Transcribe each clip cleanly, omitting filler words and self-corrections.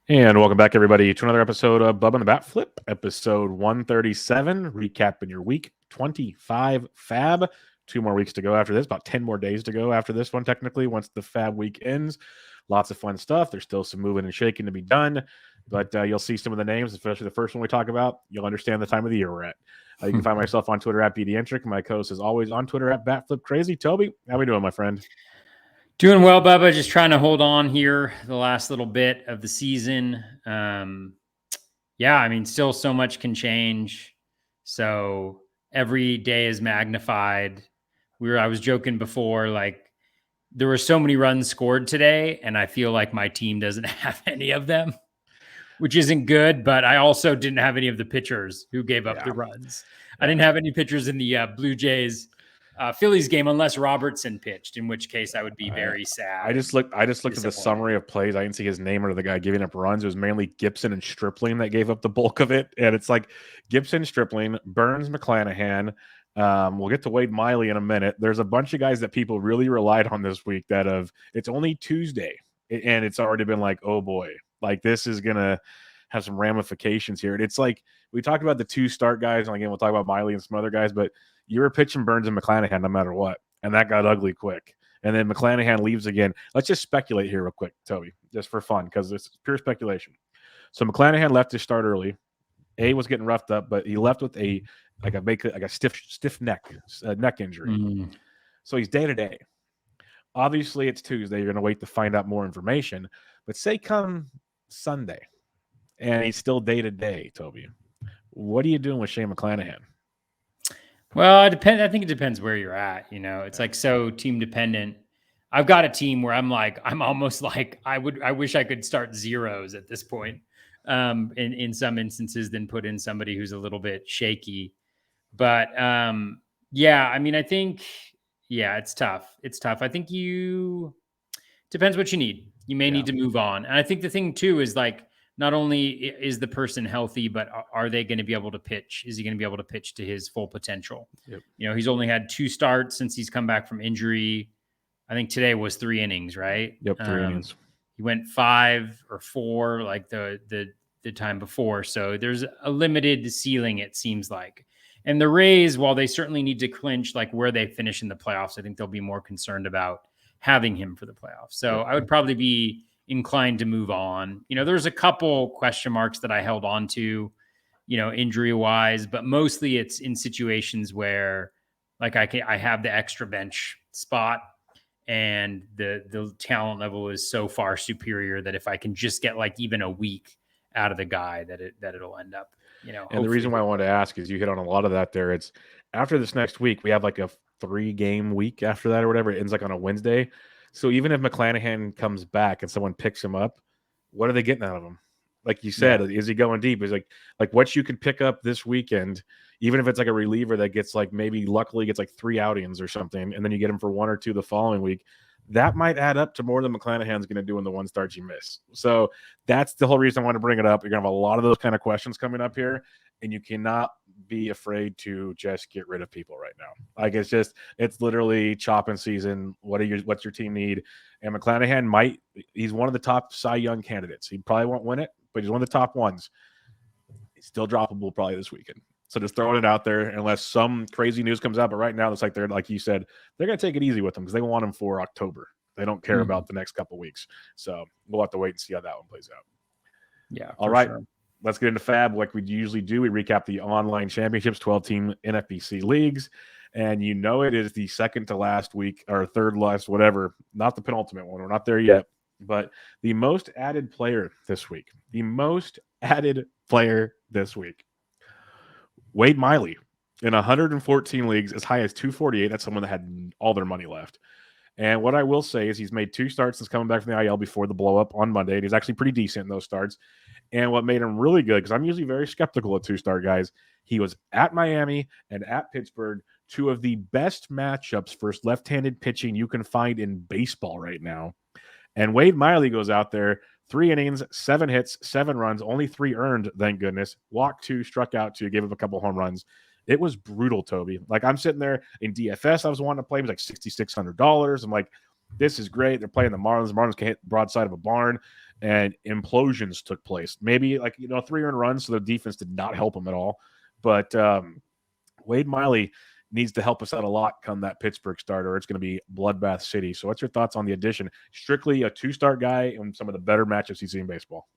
And welcome back, everybody, to another episode of Bubba and the BatFlip, episode 137, recapping your week 25 FAAB. 2 more weeks to go after this, about 10 more days to go after this one, technically, once the FAAB week ends. Lots of fun stuff. There's still some moving and shaking to be done, but you'll see some of the names, especially the first one we talk about. You'll understand the time of the year we're at. You can find myself on Twitter at BDentric. My co-host is always on Twitter at BatFlipCrazy. Toby, how we doing, my friend? Doing well, Bubba. Just trying to hold on here the last little bit of the season. Yeah, I mean, still so much can change. So every day is magnified. I was joking before, like there were so many runs scored today, and I feel like my team doesn't have any of them, which isn't good. But I also didn't have any of the pitchers who gave up the runs. I didn't have any pitchers in the Blue Jays Phillies game unless Robertson pitched, in which case I would be very sad. I just looked at the summary of plays. I didn't see his name or the guy giving up runs. It was mainly Gibson and Stripling that gave up the bulk of it. And it's like Gibson, Stripling, Burns, McClanahan. We'll get to Wade Miley in a minute. There's a bunch of guys that people really relied on this week it's only Tuesday and it's already been like, oh boy, like this is going to have some ramifications here. It's like we talked about the 2 start guys, and again, we'll talk about Miley and some other guys, but you were pitching Burns and McClanahan no matter what. And that got ugly quick. And then McClanahan leaves again. Let's just speculate here real quick, Toby, just for fun, because it's pure speculation. So McClanahan left to start early. A was getting roughed up, but he left with a stiff neck injury. So he's day to day. Obviously, it's Tuesday. You're going to wait to find out more information. But say come Sunday, and he's still day to day, Toby. What are you doing with Shane McClanahan? Well, it depends. I think it depends where you're at. It's like so team dependent. I've got a team where I'm almost like I wish I could start zeros at this point. In some instances, than put in somebody who's a little bit shaky. But yeah, I mean, I think it's tough. It's tough. I think depends what you need. You may need to move on. And I think the thing too is like, not only is the person healthy, but are they going to be able to pitch? Is he going to be able to pitch to his full potential? Yep. He's only had 2 starts since he's come back from injury. I think today was 3 innings, right? Yep, 3 innings. He went 5 or 4 like the time before. So there's a limited ceiling, it seems like. And the Rays, while they certainly need to clinch like where they finish in the playoffs, I think they'll be more concerned about having him for the playoffs. So I would probably be inclined to move on. There's a couple question marks that I held on to, injury wise, but mostly it's in situations where like I have the extra bench spot and the talent level is so far superior that if I can just get like even a week out of the guy that it'll end up, And the reason why I wanted to ask is you hit on a lot of that there. It's after this next week, we have like a 3-game week after that or whatever. It ends like on a Wednesday. So even if McClanahan comes back and someone picks him up, what are they getting out of him? Like you said, is he going deep? Is like what you can pick up this weekend, even if it's like a reliever that gets like maybe luckily gets like 3 outings or something, and then you get him for 1 or 2 the following week, that might add up to more than McClanahan's going to do in the 1 start you miss. So that's the whole reason I want to bring it up. You're going to have a lot of those kind of questions coming up here, and you cannot be afraid to just get rid of people right now. Like it's literally chopping season. What's your team need? And McClanahan he's one of the top Cy Young candidates. He probably won't win it, but he's one of the top ones. He's still droppable probably this weekend. So just throwing it out there unless some crazy news comes out. But right now, it's like like you said, they're going to take it easy with him because they want him for October. They don't care about the next couple of weeks. So we'll have to wait and see how that one plays out. Yeah. All right. Sure. Let's get into FAAB like we usually do. We recap the online championships, 12-team NFBC leagues. And it is the second to last week or third last, whatever. Not the penultimate one. We're not there yet. But the most added player this week. Wade Miley in 114 leagues, as high as 248. That's someone that had all their money left. And what I will say is he's made 2 starts since coming back from the IL before the blow-up on Monday. And he's actually pretty decent in those starts. And what made him really good, because I'm usually very skeptical of 2-star guys, he was at Miami and at Pittsburgh, 2 of the best matchups for left-handed pitching you can find in baseball right now. And Wade Miley goes out there, 3 innings, 7 hits, 7 runs, only 3 earned, thank goodness. Walked 2, struck out 2, gave up a couple home runs. It was brutal, Toby. Like I'm sitting there in DFS, I was wanting to play. It was like $6,600. I'm like, this is great. They're playing the Marlins. The Marlins can hit broadside of a barn, and implosions took place. Maybe 3 earned runs, so the defense did not help them at all. But Wade Miley needs to help us out a lot come that Pittsburgh start, or it's going to be bloodbath city. So what's your thoughts on the addition? Strictly a 2-start guy in some of the better matchups you see in baseball.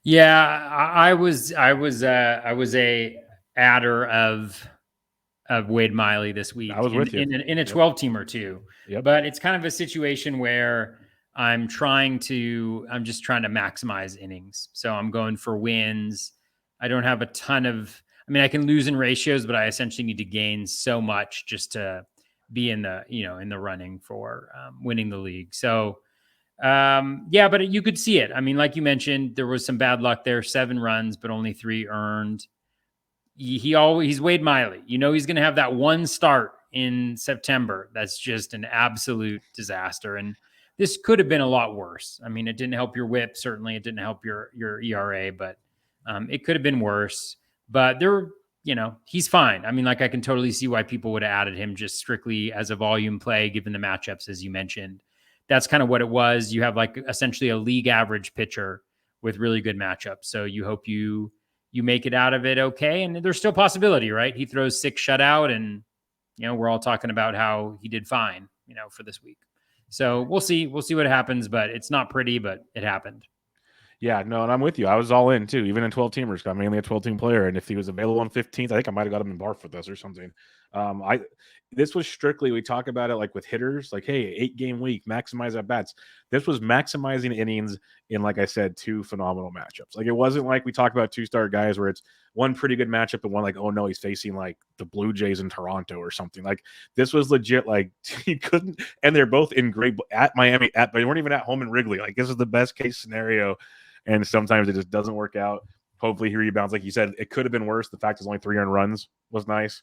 Yeah, I was a adder of Wade Miley this week. I was with you in a 12-teamer too. Yep. But it's kind of a situation where I'm just trying to maximize innings. So I'm going for wins. I don't have a ton of. I mean, I can lose in ratios, but I essentially need to gain so much just to be in the running for winning the league. So. Yeah, but you could see it. I mean, like you mentioned, there was some bad luck there. 7 runs, but only 3 earned. He's Wade Miley. He's going to have that one start in September. That's just an absolute disaster. And this could have been a lot worse. I mean, it didn't help your whip. Certainly it didn't help your ERA, but it could have been worse. But he's fine. I mean, I can totally see why people would have added him just strictly as a volume play, given the matchups, as you mentioned. That's kind of what it was. You have essentially a league average pitcher with really good matchups. So you hope you make it out of it okay. And there's still possibility, right? He throws 6 shutout, and we're all talking about how he did fine, for this week. So we'll see what happens, but it's not pretty, but it happened. Yeah, no, and I'm with you. I was all in too, even in 12-teamers. I'm mainly a 12-team player, and if he was available on 15th, I think I might have got him in barf with us or something. This was strictly, we talk about it like with hitters, like, hey, 8-game week, maximize at bats. This was maximizing innings in, like I said, 2 phenomenal matchups. It wasn't like we talk about 2-star guys where it's one pretty good matchup and one oh no, he's facing the Blue Jays in Toronto or something. This was legit. You couldn't, and they're both in great at Miami, but they weren't even at home in Wrigley. This is the best case scenario. And sometimes it just doesn't work out. Hopefully he rebounds. Like you said, it could have been worse. The fact there's only 3 earned runs was nice.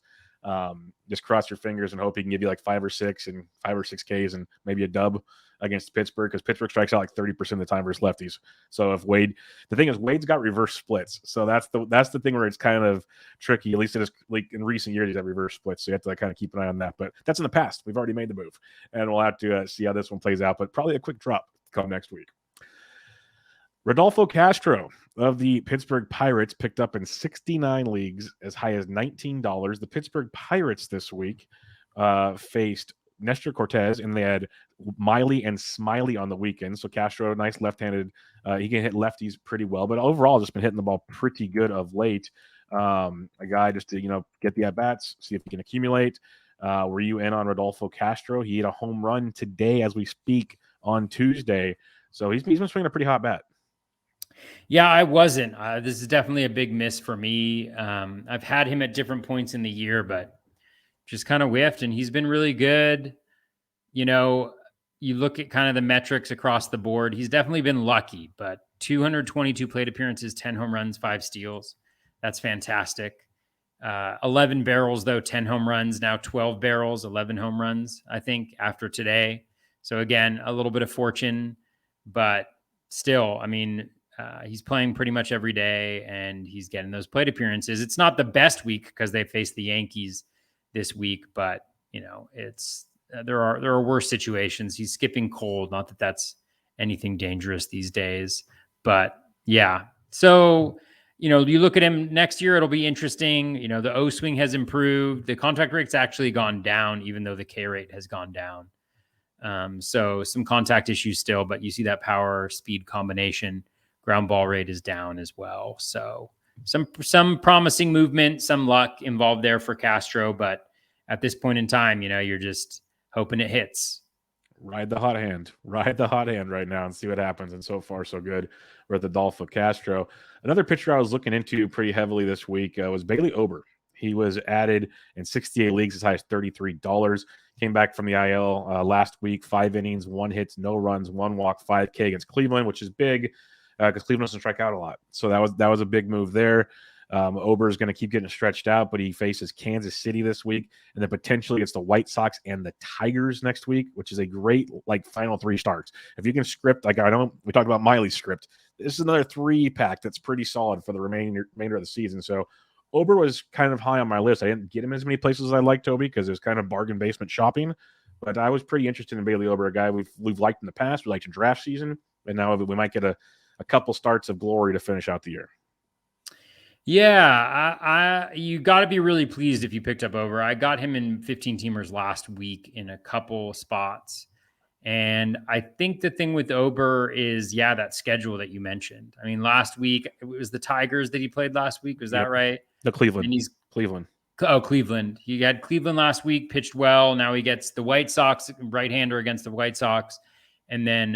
Just cross your fingers and hope he can give you 5 or 6 and 5 or 6 Ks and maybe a dub against Pittsburgh, because Pittsburgh strikes out 30% of the time versus lefties. So if the thing is Wade's got reverse splits. So that's the thing where it's kind of tricky. At least it is in recent years, he's had reverse splits. So you have to kind of keep an eye on that. But that's in the past. We've already made the move, and we'll have to see how this one plays out. But probably a quick drop come next week. Rodolfo Castro of the Pittsburgh Pirates picked up in 69 leagues as high as $19. The Pittsburgh Pirates this week faced Nestor Cortez, and they had Miley and Smiley on the weekend. So Castro, nice left-handed. He can hit lefties pretty well, but overall just been hitting the ball pretty good of late. A guy just to, get the at-bats, see if he can accumulate. Were you in on Rodolfo Castro? He hit a home run today as we speak on Tuesday. So he's been swinging a pretty hot bat. Yeah, I wasn't. This is definitely a big miss for me. I've had him at different points in the year, but just kind of whiffed, and he's been really good. You look at kind of the metrics across the board. He's definitely been lucky, but 222 plate appearances, 10 home runs, 5 steals. That's fantastic. 11 barrels, though, 10 home runs, now 12 barrels, 11 home runs, I think, after today. So again, a little bit of fortune, but still, I mean, he's playing pretty much every day, and he's getting those plate appearances. It's not the best week because they face the Yankees this week, but it's there are worse situations. He's skipping cold. Not that that's anything dangerous these days, but yeah. So you look at him next year, it'll be interesting. The O swing has improved. The contact rate's actually gone down, even though the K rate has gone down. So some contact issues still, but you see that power speed combination. Ground ball rate is down as well. So some promising movement, some luck involved there for Castro, but at this point in time, you're just hoping it hits. Ride the hot hand right now and see what happens. And so far, so good with Adolfo Castro. Another pitcher I was looking into pretty heavily this week was Bailey Ober. He was added in 68 leagues as high as $33. Came back from the IL last week, 5 innings, 1 hit, no runs, 1 walk, 5K against Cleveland, which is big because Cleveland doesn't strike out a lot. So that was a big move there. Ober is going to keep getting stretched out, but he faces Kansas City this week, and then potentially against the White Sox and the Tigers next week, which is a great final 3 starts. If you can script, I know we talked about Miley's script, this is another 3-pack that's pretty solid for the remainder of the season. So Ober was kind of high on my list. I didn't get him as many places as I liked, Toby, because it was kind of bargain basement shopping. But I was pretty interested in Bailey Ober, a guy we've liked in the past. We liked in draft season, and now we might get a couple starts of glory to finish out the year. Yeah, you got to be really pleased if you picked up Ober. I got him in 15 teamers last week in a couple spots. And I think the thing with Ober is, that schedule that you mentioned. I mean, last week, it was the Tigers that he played last week. Was that right? The Cleveland. And he's Cleveland. Oh, Cleveland. He had Cleveland last week, pitched well. Now he gets the White Sox, right-hander against the White Sox. And then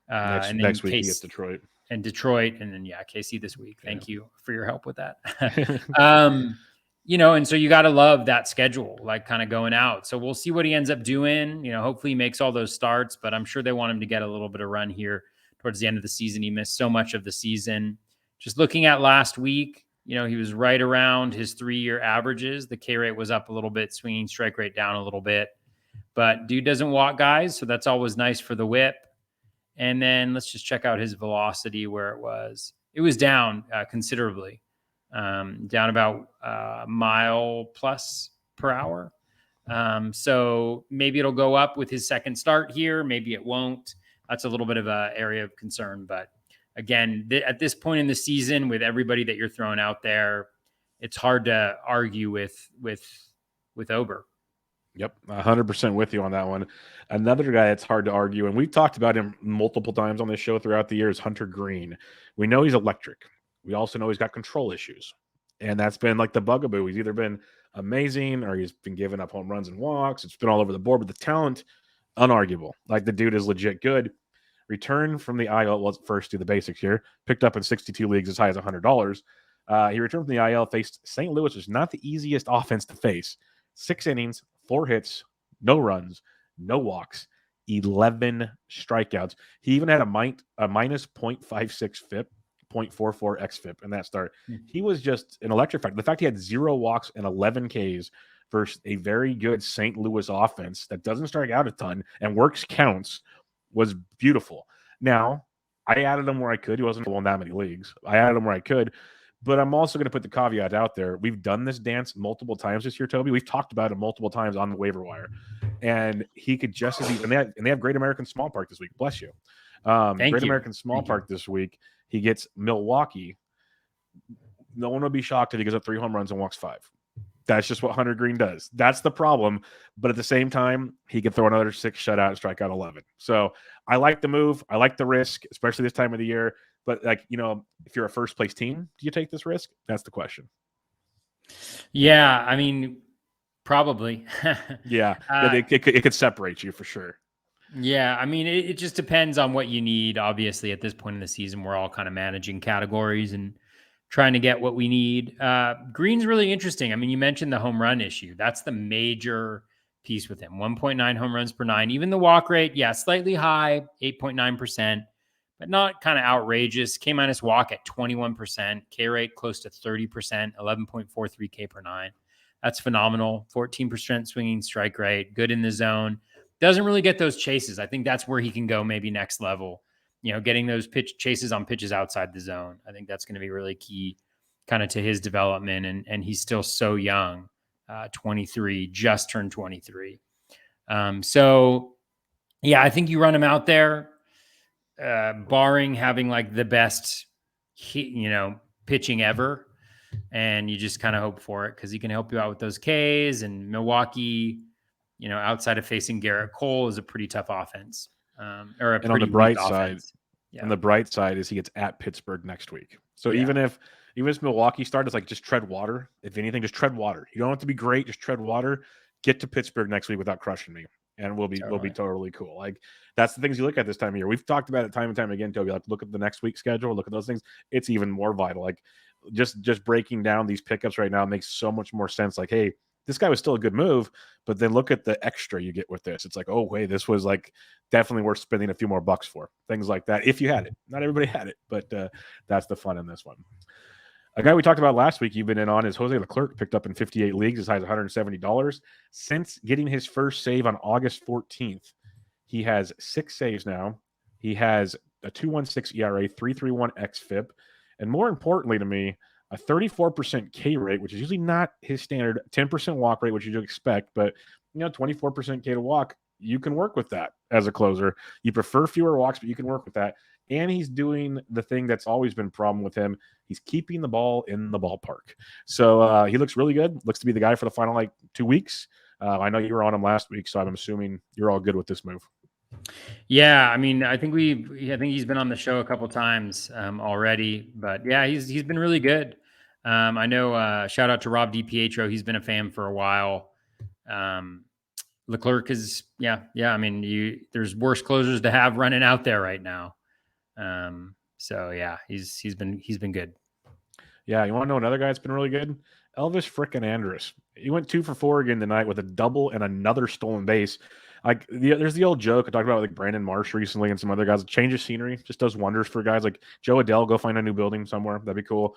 next week he gets Detroit. And Detroit. And then, KC this week. Thank you for your help with that. And so you got to love that schedule, like kind of going out. So we'll see what he ends up doing. Hopefully he makes all those starts, but I'm sure they want him to get a little bit of run here towards the end of the season. He missed so much of the season. Just looking at last week, he was right around his 3-year averages. The K rate was up a little bit, swinging strike rate down a little bit. But dude doesn't walk guys, so that's always nice for the whip. And then let's just check out his velocity where it was. It was down considerably, down about a mile plus per hour. So maybe it'll go up with his second start here. Maybe it won't. That's a little bit of an area of concern, but again, at this point in the season, with everybody that you're throwing out there, it's hard to argue with Ober. Yep, 100% with you on that one. Another guy that's hard to argue, and we've talked about him multiple times on this show throughout the year, is Hunter Green. We know he's electric. We also know he's got control issues, and that's been like the bugaboo. He's either been amazing or he's been giving up home runs and walks. It's been all over the board, but the talent, unarguable. Like, the dude is legit good. Returned from the IL, let's first do the basics here. Picked up in 62 leagues as high as $100. He returned from the IL, faced St. Louis, which is not the easiest offense to face. 6 innings, 4 hits, no runs, no walks, 11 strikeouts. He even had a minus 0.56 FIP, 0.44 xFIP in that start. He was just an electric factor. The fact he had 0 walks and 11 Ks versus a very good St. Louis offense that doesn't strike out a ton and works counts was beautiful. Now, I added him where I could. He wasn't in that many leagues. I added him where I could, but I'm also going to put the caveat out there. We've done this dance multiple times this year, Toby. We've talked about it multiple times on the waiver wire, and he could just as easily. And they have Great American Small Park this week. Bless you. Great American Small Park this week. He gets Milwaukee. No one would be shocked if he gives up 3 home runs and walks 5. That's just what Hunter Green does. That's the problem. But at the same time, he could throw another 6 shutout and strike out 11. So I like the move. I like the risk, especially this time of the year. But, if you're a first-place team, do you take this risk? That's the question. Yeah, I mean, probably. Yeah, it could separate you for sure. Yeah, I mean, it just depends on what you need. Obviously, at this point in the season, we're all kind of managing categories and trying to get what we need. Green's really interesting. I mean, you mentioned the home run issue. That's the major piece with him. 1.9 home runs per 9. Even the walk rate, slightly high, 8.9%, but not kind of outrageous. K minus walk at 21%. K rate close to 30%, 11.43 K per 9. That's phenomenal. 14% swinging strike rate, good in the zone. Doesn't really get those chases. I think that's where he can go maybe next level. Getting those pitch chases on pitches outside the zone. I think that's going to be really key kind of to his development. And he's still so young, 23, just turned 23. So I think you run him out there, barring having like the best, pitching ever. And you just kind of hope for it because he can help you out with those Ks. And Milwaukee, outside of facing Garrett Cole, is a pretty tough offense. And on the bright side, on the bright side is he gets at Pittsburgh next week. So even if Milwaukee starts, like, just tread water. If anything, just tread water. You don't have to be great, just tread water. Get to Pittsburgh next week without crushing me, and we'll be totally cool. Like, that's the things you look at this time of year. We've talked about it time and time again, Toby. Like, look at the next week's schedule, look at those things. It's even more vital. Like, just breaking down these pickups right now makes so much more sense. Like, hey, this guy was still a good move, but then look at the extra you get with this. It's like, oh, hey, this was like definitely worth spending a few more bucks for. Things like that. If you had it. Not everybody had it, but that's the fun in this one. A guy we talked about last week you've been in on is Jose Leclerc, picked up in 58 leagues as high as $170. Since getting his first save on August 14th, he has 6 saves now. He has a 2.16 ERA, 3.31 xFIP, and more importantly to me, a 34% K rate, which is usually not his standard, 10% walk rate, which you expect, but 24% K to walk. You can work with that as a closer. You prefer fewer walks, but you can work with that. And he's doing the thing that's always been a problem with him. He's keeping the ball in the ballpark. So he looks really good. Looks to be the guy for the final 2 weeks. I know you were on him last week, so I'm assuming you're all good with this move. Yeah, I mean, I think he's been on the show a couple times already, but yeah, he's been really good. I know. Shout out to Rob DiPietro. He's been a fan for a while. Leclerc is, yeah. I mean, there's worse closers to have running out there right now. So yeah, he's been good. Yeah, you want to know another guy that's been really good? Elvis frickin' Andrus. He went 2 for 4 again tonight with a double and another stolen base. There's the old joke I talked about Brandon Marsh recently and some other guys. Change of scenery just does wonders for guys like Joe Adell. Go find a new building somewhere. That'd be cool.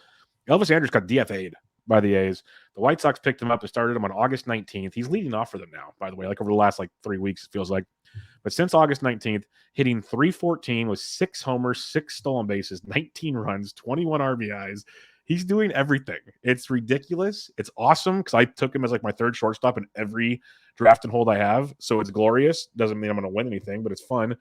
Elvis Andrus got DFA'd by the A's. The White Sox picked him up and started him on August 19th. He's leading off for them now, by the way, over the last 3 weeks, it feels like. But since August 19th, hitting .314 with 6 homers, 6 stolen bases, 19 runs, 21 RBIs. He's doing everything. It's ridiculous. It's awesome because I took him as my third shortstop in every draft and hold I have. So it's glorious. Doesn't mean I'm going to win anything, but it's fun.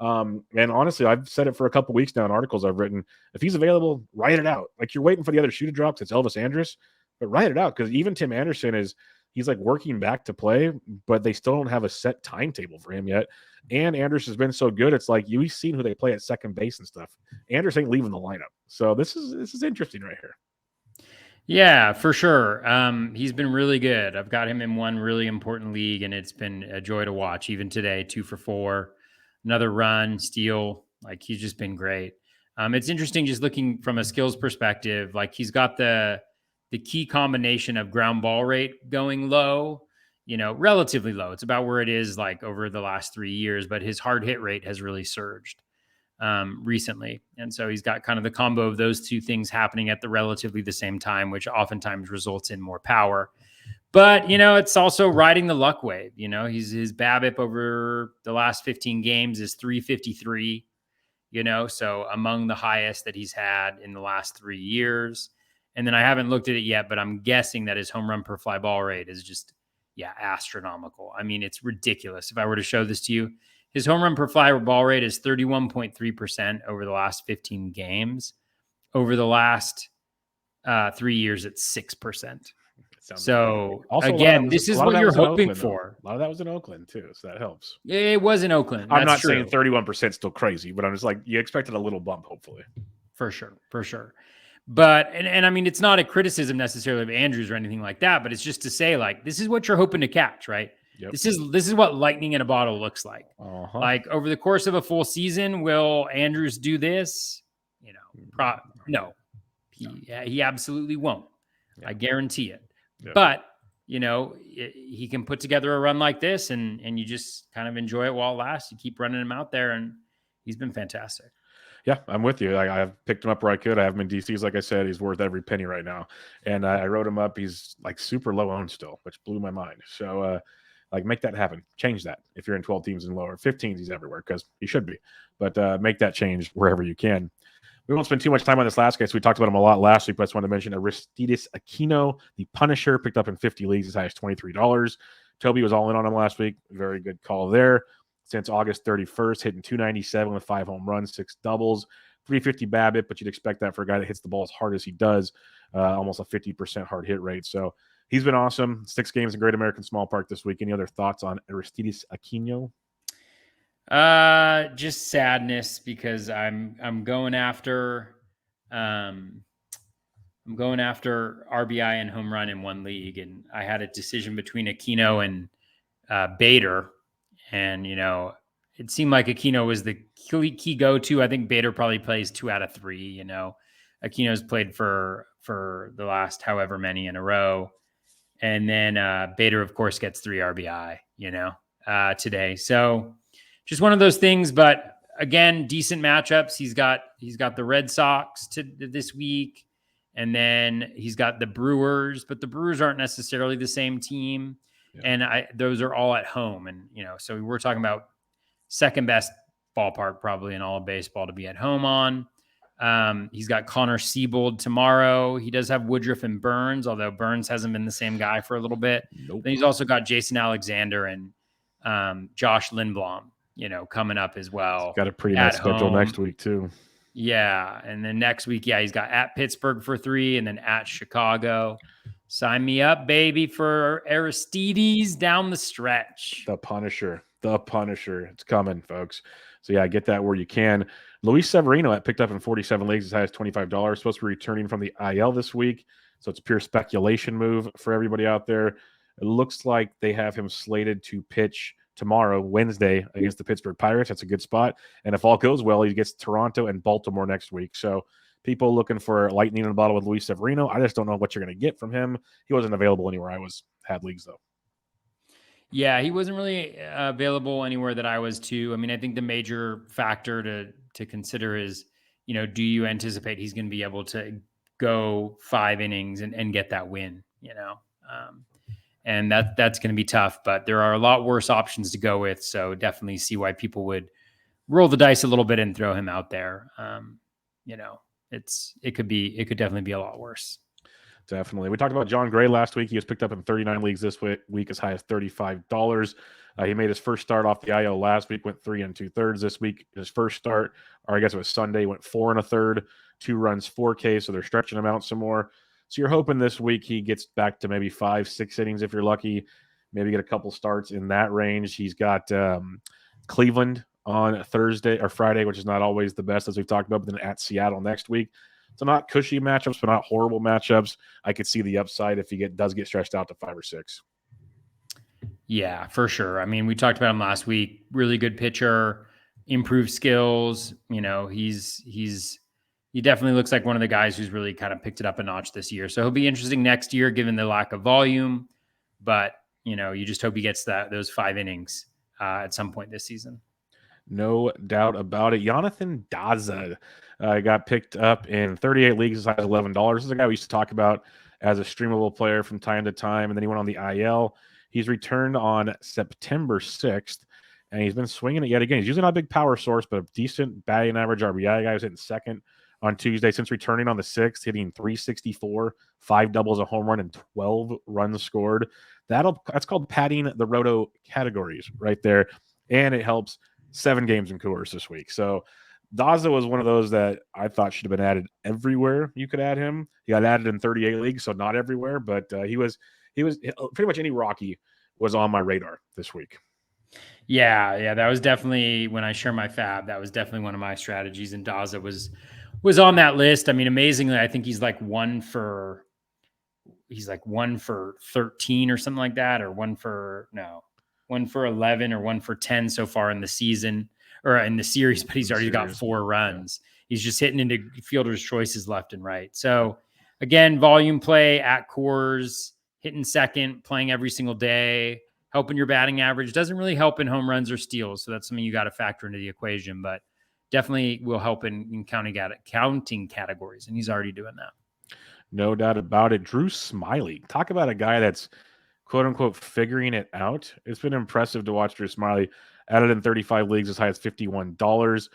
And honestly, I've said it for a couple weeks now in articles I've written. If he's available, write it out. You're waiting for the other shoe to drop. It's Elvis Andrus, but write it out because even Tim Anderson he's working back to play, but they still don't have a set timetable for him yet. And Andrus has been so good. It's you've seen who they play at second base and stuff. Andrus ain't leaving the lineup. So this is interesting right here. Yeah, for sure. He's been really good. I've got him in one really important league, and it's been a joy to watch. Even today, 2 for 4, another run, steal. He's just been great. It's interesting just looking from a skills perspective. He's got the key combination of ground ball rate going low, relatively low. It's about where it is over the last 3 years, but his hard hit rate has really surged recently. And so he's got kind of the combo of those two things happening at the relatively the same time, which oftentimes results in more power. But, it's also riding the luck wave. His BABIP over the last 15 games is .353, so among the highest that he's had in the last 3 years. And then I haven't looked at it yet, but I'm guessing that his home run per fly ball rate is just, astronomical. I mean, it's ridiculous. If I were to show this to you, his home run per fly ball rate is 31.3% over the last 15 games. Over the last 3 years, it's 6%. So also, again, this is what you're hoping for. A lot of that was in Oakland too, so that helps. It was in Oakland. I'm not saying 31% is still crazy, but I'm just you expected a little bump, hopefully. For sure. But, and I mean, it's not a criticism necessarily of Andrews or anything like that, but it's just to say this is what you're hoping to catch, right? Yep. This is what lightning in a bottle looks like. Uh-huh. Over the course of a full season, will Andrews do this? No. He absolutely won't. Yeah. I guarantee it. Yep. But, he can put together a run like this and you just kind of enjoy it while it lasts. You keep running him out there and he's been fantastic. Yeah, I'm with you. I've picked him up where I could. I have him in DCs. Like I said, he's worth every penny right now. And I wrote him up. He's super low owned still, which blew my mind. So, make that happen. Change that if you're in 12 teams and lower. 15s, he's everywhere because he should be. But make that change wherever you can. We won't spend too much time on this last guy. So we talked about him a lot last week, but I just wanted to mention Aristides Aquino, the Punisher, picked up in 50 leagues as high as $23. Toby was all in on him last week. Very good call there. Since August 31st, hitting .297 with 5 home runs, 6 doubles, .350 BABIP, but you'd expect that for a guy that hits the ball as hard as he does, almost a 50% hard hit rate. So he's been awesome. 6 games in Great American Small Park this week. Any other thoughts on Aristides Aquino? Just sadness because I'm going after RBI and home run in one league, and I had a decision between Aquino and Bader. And, it seemed like Aquino was the key go-to. I think Bader probably plays 2 out of 3, Aquino's played for the last however many in a row. And then Bader, of course, gets 3 RBI, today. So just one of those things. But again, decent matchups. He's got the Red Sox this week. And then he's got the Brewers, but the Brewers aren't necessarily the same team. Yeah. And those are all at home. And, so we're talking about second best ballpark probably in all of baseball to be at home on. He's got Connor Siebold tomorrow. He does have Woodruff and Burns, although Burns hasn't been the same guy for a little bit. Nope. Then he's also got Jason Alexander and Josh Lindblom, coming up as well. Got a pretty nice schedule next week too. Yeah. And then next week, he's got at Pittsburgh for 3 and then at Chicago. Sign me up, baby, for Aristides down the stretch. The Punisher. It's coming, folks. So yeah, get that where you can. Luis Severino at picked up in 47 leagues as high as $25. Supposed to be returning from the IL this week. So it's a pure speculation move for everybody out there. It looks like they have him slated to pitch tomorrow, Wednesday, against the Pittsburgh Pirates. That's a good spot. And if all goes well, he gets Toronto and Baltimore next week. So people looking for lightning in a bottle with Luis Severino. I just don't know what you're going to get from him. He wasn't available anywhere I had leagues, though. Yeah, he wasn't really available anywhere that I was too. I mean, I think the major factor to consider is, do you anticipate he's going to be able to go 5 innings and get that win, and that's going to be tough, but there are a lot worse options to go with. So definitely see why people would roll the dice a little bit and throw him out there. It could definitely be a lot worse. Definitely. We talked about John Gray last week. He was picked up in 39 leagues this week as high as $35. He made his first start off the IL last week, went 3 2/3 this week. His first start, or I guess it was Sunday, went 4 1/3, 2 runs, 4K. So they're stretching him out some more. So you're hoping this week he gets back to maybe 5-6 innings if you're lucky, maybe get a couple starts in that range. He's got Cleveland on Thursday or Friday, which is not always the best, as we've talked about, but then at Seattle next week. So not cushy matchups, but not horrible matchups. I could see the upside if he does get stretched out to 5 or 6. Yeah, for sure. I mean, we talked about him last week. Really good pitcher, improved skills. He definitely looks like one of the guys who's really kind of picked it up a notch this year. So he'll be interesting next year, given the lack of volume. But you just hope he gets those 5 innings at some point this season. No doubt about it. Jonathan Daza got picked up in 38 leagues as high as $11. This is a guy we used to talk about as a streamable player from time to time, and then he went on the IL. He's returned on September 6th, and he's been swinging it yet again. He's usually not a big power source, but a decent batting average RBI guy. Was hitting second on Tuesday since returning on the 6th, hitting .364, 5 doubles, a home run, and 12 runs scored. That's called padding the roto categories right there, and it helps 7 games in Coors this week. So Daza was one of those that I thought should have been added everywhere you could add him. He got added in 38 leagues, so not everywhere, but he was pretty much any Rocky was on my radar this week. Yeah, that was definitely, when I share my FAAB, that was definitely one of my strategies, and Daza was on that list. I mean, amazingly, I think he's like 1 for 13 or something like that, or 1 for 11 or 1 for 10 so far in the season or in the series, but he's already got 4 runs. Yeah. He's just hitting into fielder's choices left and right. So again, volume play at Coors, hitting second, playing every single day, helping your batting average. Doesn't really help in home runs or steals. So that's something you got to factor into the equation, but definitely will help in counting categories. And he's already doing that. No doubt about it. Drew Smyly. Talk about a guy that's quote unquote figuring it out. It's been impressive to watch Drew Smyly added in 35 leagues as high as $51.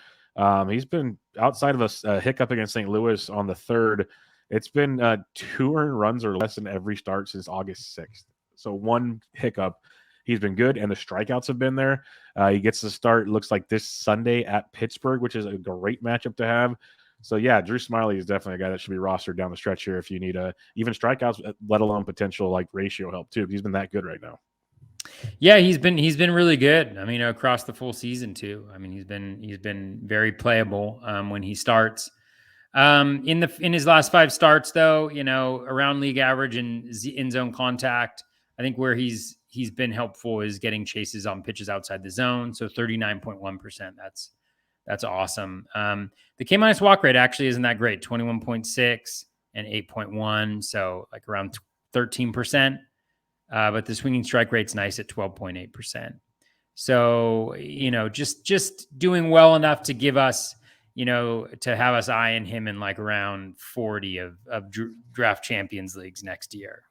He's been outside of a hiccup against St. Louis on the 3rd. It's been 2 earned runs or less in every start since August 6th. So 1 hiccup. He's been good, and the strikeouts have been there. He gets the start, looks like this Sunday at Pittsburgh, which is a great matchup to have. So, yeah, Drew Smyly is definitely a guy that should be rostered down the stretch here if you need even strikeouts, let alone potential like ratio help too. He's been that good right now. Yeah, he's been really good. I mean, across the full season too. I mean, he's been very playable when he starts. In his last 5 starts, though, around league average and in zone contact. I think where he's been helpful is getting chases on pitches outside the zone. So 39.1%. That's awesome. The K- walk rate actually isn't that great. 21.6 and 8.1. So like around 13%. But the swinging strike rate's nice at 12.8%. So, just doing well enough to give us, to have us eyeing him in like around 40 of draft champions leagues next year,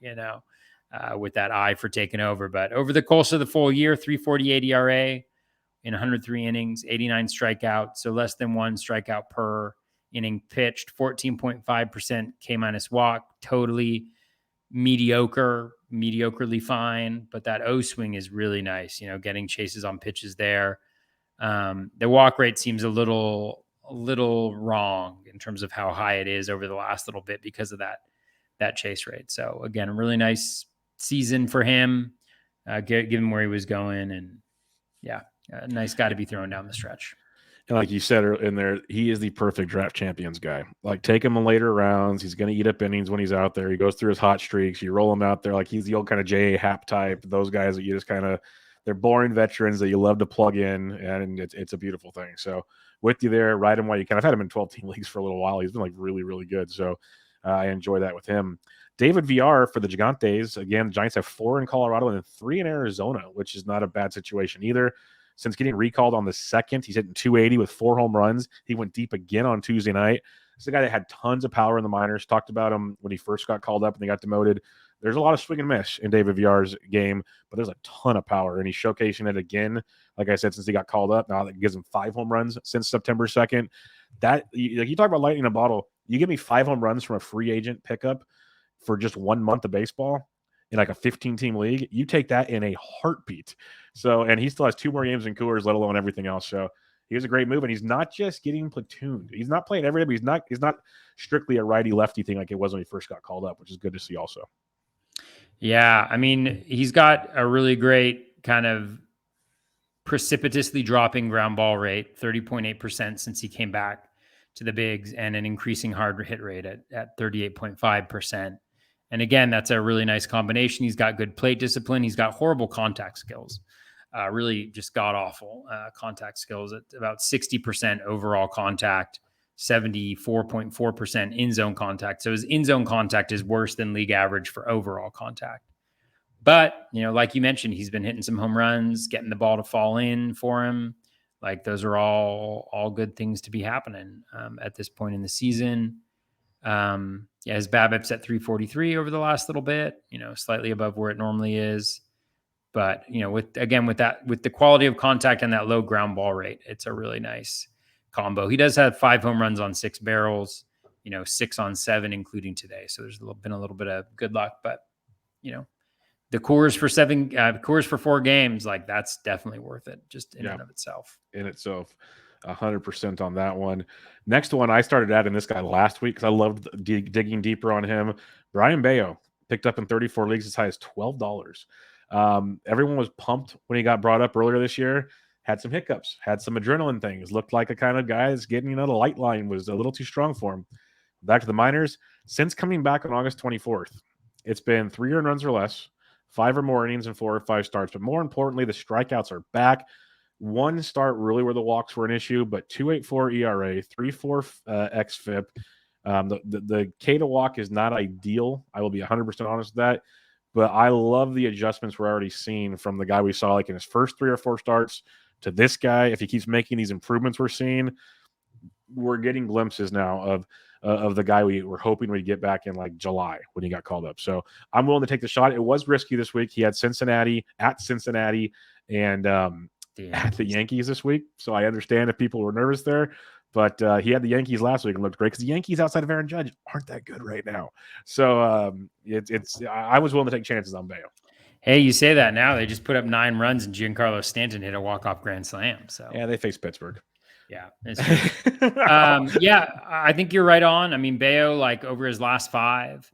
with that eye for taking over. But over the course of the full year, 3.48 ERA in 103 innings, 89 strikeouts. So less than 1 strikeout per inning pitched, 14.5% K- walk, totally mediocrely fine, but that O swing is really nice, getting chases on pitches there. The walk rate seems a little wrong in terms of how high it is over the last little bit because of that chase rate. So again, a really nice season for him, given where he was going, and yeah, a nice guy to be thrown down the stretch. And like you said in there, he is the perfect draft champions guy. Like, take him in later rounds. He's going to eat up innings when he's out there. He goes through his hot streaks. You roll him out there like he's the old kind of J.A. Happ type. Those guys that you just kind of, they're boring veterans that you love to plug in, and it's a beautiful thing. So with you there, ride him while you can. I've had him in 12-team leagues for a little while. He's been like really, really good. So I enjoy that with him. David VR for the Gigantes. Again, the Giants have 4 in Colorado and then 3 in Arizona, which is not a bad situation either. Since getting recalled on the 2nd, he's hitting 280 with 4 home runs. He went deep again on Tuesday night. This is a guy that had tons of power in the minors. Talked about him when he first got called up and they got demoted. There's a lot of swing and miss in David VR's game, but there's a ton of power, and he's showcasing it again. Like I said, since he got called up, now that gives him 5 home runs since September 2nd. That, like, you talk about lightning in a bottle. You give me 5 home runs from a free agent pickup for just 1 month of baseball in like a 15-team league, you take that in a heartbeat. So, and he still has 2 more games in Coors, let alone everything else. So he was a great move, and he's not just getting platooned. He's not playing every day, but he's not strictly a righty-lefty thing like it was when he first got called up, which is good to see also. Yeah, I mean, he's got a really great kind of precipitously dropping ground ball rate, 30.8% since he came back to the bigs, and an increasing hard hit rate at 38.5%. And again, that's a really nice combination. He's got good plate discipline. He's got horrible contact skills, really just god-awful contact skills at about 60% overall contact, 74.4% in-zone contact. So his in-zone contact is worse than league average for overall contact. But, like you mentioned, he's been hitting some home runs, getting the ball to fall in for him. Like, those are all good things to be happening at this point in the season. His BABIP's at 343 over the last little bit, slightly above where it normally is. But, with the quality of contact and that low ground ball rate, it's a really nice combo. He does have 5 home runs on 6 barrels, 6 on 7, including today. So there's been a little bit of good luck, but, the Coors for 4 games, like, that's definitely worth it just in and of itself. In itself, 100% on that one. Next one, I started adding this guy last week because I loved digging deeper on him. Brian Bayo picked up in 34 leagues as high as $12. Everyone was pumped when he got brought up earlier this year. Had some hiccups, had some adrenaline things. Looked like a kind of guy that's getting, the light line was a little too strong for him. Back to the minors. Since coming back on August 24th, it's been 3 earned runs or less, 5 or more innings, and 4 or 5 starts. But more importantly, the strikeouts are back. 1 start really where the walks were an issue, but 2.84 ERA, 3.4 xFIP. The K to walk is not ideal. I will be 100% honest with that. But I love the adjustments we're already seeing from the guy we saw like in his first 3 or 4 starts to this guy. If he keeps making these improvements we're seeing, we're getting glimpses now of the guy we were hoping we'd get back in like July when he got called up. So I'm willing to take the shot. It was risky this week. He had Cincinnati, and at the Yankees this week. So I understand if people were nervous there, but he had the Yankees last week and looked great because the Yankees outside of Aaron Judge aren't that good right now. So I was willing to take chances on Bayo. Hey, you say that now. They just put up 9 runs and Giancarlo Stanton hit a walk-off grand slam. So yeah, they faced Pittsburgh. Yeah. I think you're right on. I mean, Bayo, like, over his last 5,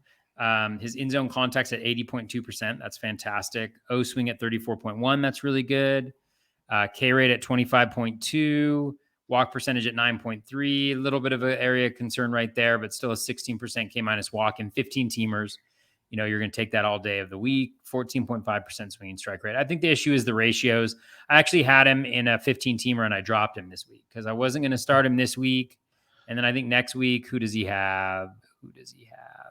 his in-zone contact's at 80.2%. That's fantastic. O swing at 34.1. That's really good. K rate at 25.2. Walk percentage at 9.3. A little bit of an area of concern right there, but still a 16% K- walk in 15 teamers. You're going to take that all day of the week. 14.5% swinging strike rate. I think the issue is the ratios. I actually had him in a 15-teamer and I dropped him this week because I wasn't going to start him this week. And then I think next week, who does he have?